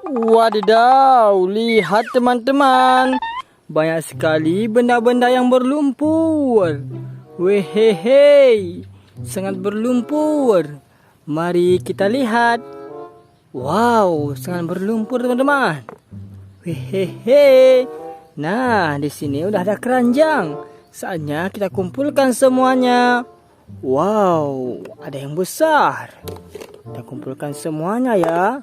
Wadidaw, lihat teman-teman. Banyak sekali benda-benda yang berlumpur. Wehehe, sangat berlumpur. Mari kita lihat. Wow, sangat berlumpur teman-teman. Wehehe. Nah, di sini udah ada keranjang. Saatnya kita kumpulkan semuanya. Wow, ada yang besar. Kita kumpulkan semuanya ya.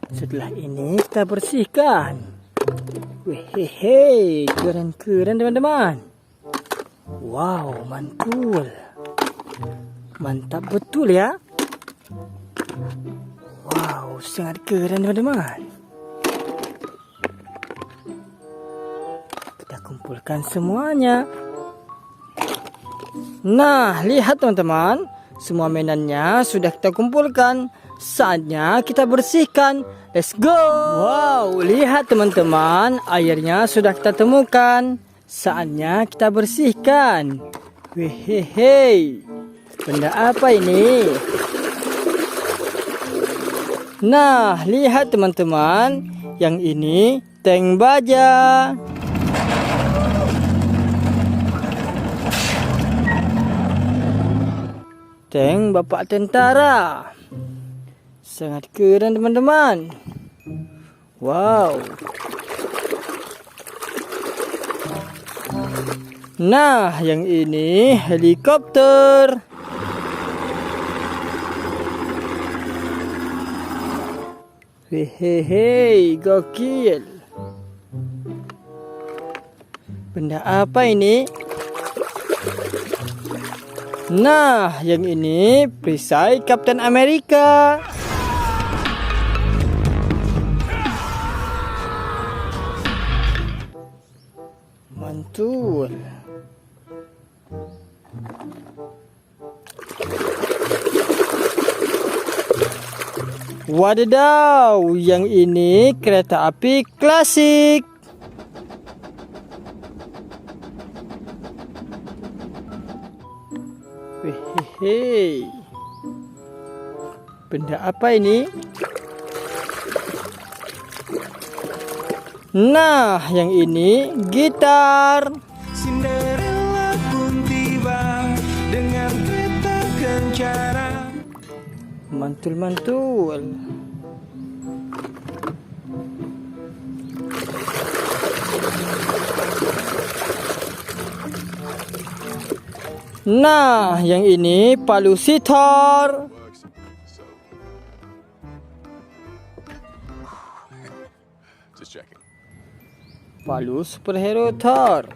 Setelah ini kita bersihkan. Wehehe, keren-keren teman-teman. Wow, mantul. Mantap betul ya. Wow, sangat keren teman-teman. Kita kumpulkan semuanya. Nah, lihat teman-teman. Semua mainannya sudah kita kumpulkan. Saatnya kita bersihkan. Let's go. Wow, lihat teman-teman. Airnya sudah kita temukan. Saatnya kita bersihkan. Wehehe. Benda apa ini? Nah, lihat teman-teman. Yang ini tank baja. Tank bapak tentara. Sangat keren teman-teman. Wow. Nah, yang ini helikopter. Hehehe, gokil. Benda apa ini? Nah, yang ini perisai Kapten Amerika. Mantul. Wadidaw, yang ini kereta api klasik. Hehehe. Benda apa ini? Nah, yang ini gitar. Cinderella pun tiba dengan kereta kencana. Mantul-mantul. Nah, yang ini palu sitar. Palu superhero Thor.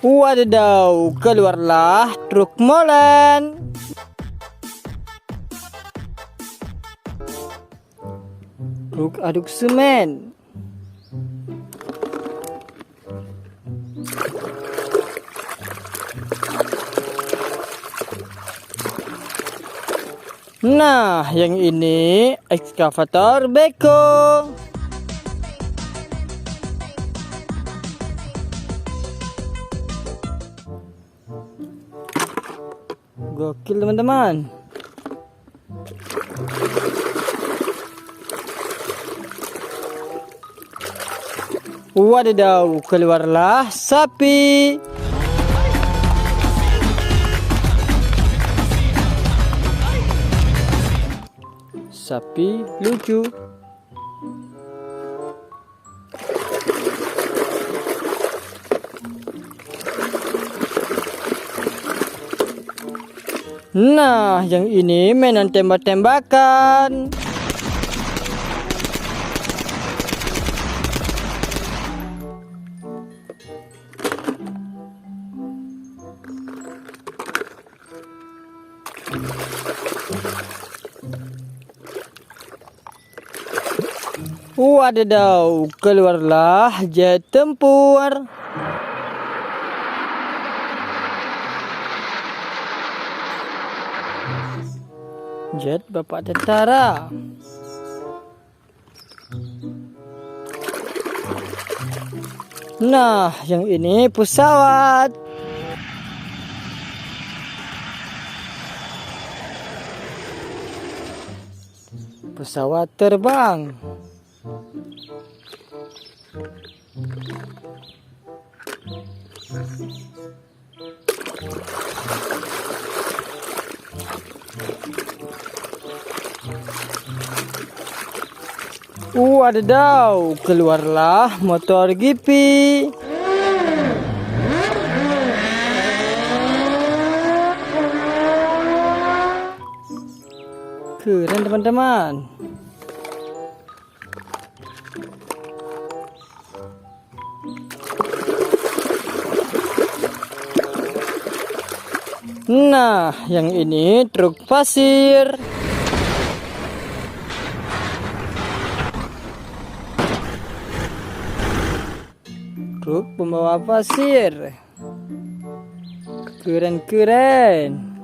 Wadidaw, keluarlah truk molen. Truk aduk semen. Nah, yang ini ekskavator beko. Gokil teman-teman. Wadidaw, keluarlah sapi. Sapi lucu. Nah, yang ini mainan tembak-tembakan. Wadidaw, keluarlah jet tempur. Jet bapak tentara. Nah, yang ini pesawat. pesawat terbang. Wadidaw, keluarlah motor Gipi. Keren teman-teman. Nah, yang ini truk pasir. Truk pembawa pasir. Keren-keren.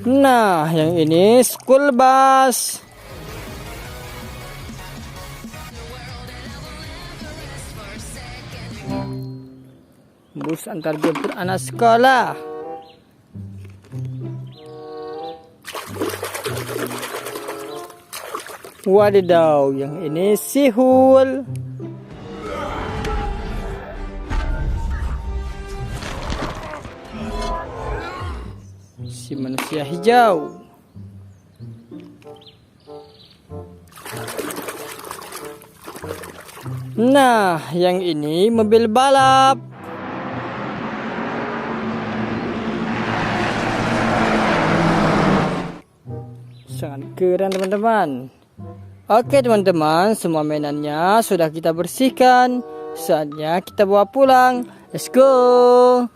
Nah, yang ini school bus. Bus antar jemput anak sekolah. Wadidaw, yang ini sihul. Si manusia hijau. Nah, yang ini mobil balap. Sangat keren teman-teman. Oke teman-teman, semua mainannya sudah kita bersihkan. Saatnya kita bawa pulang. Let's go.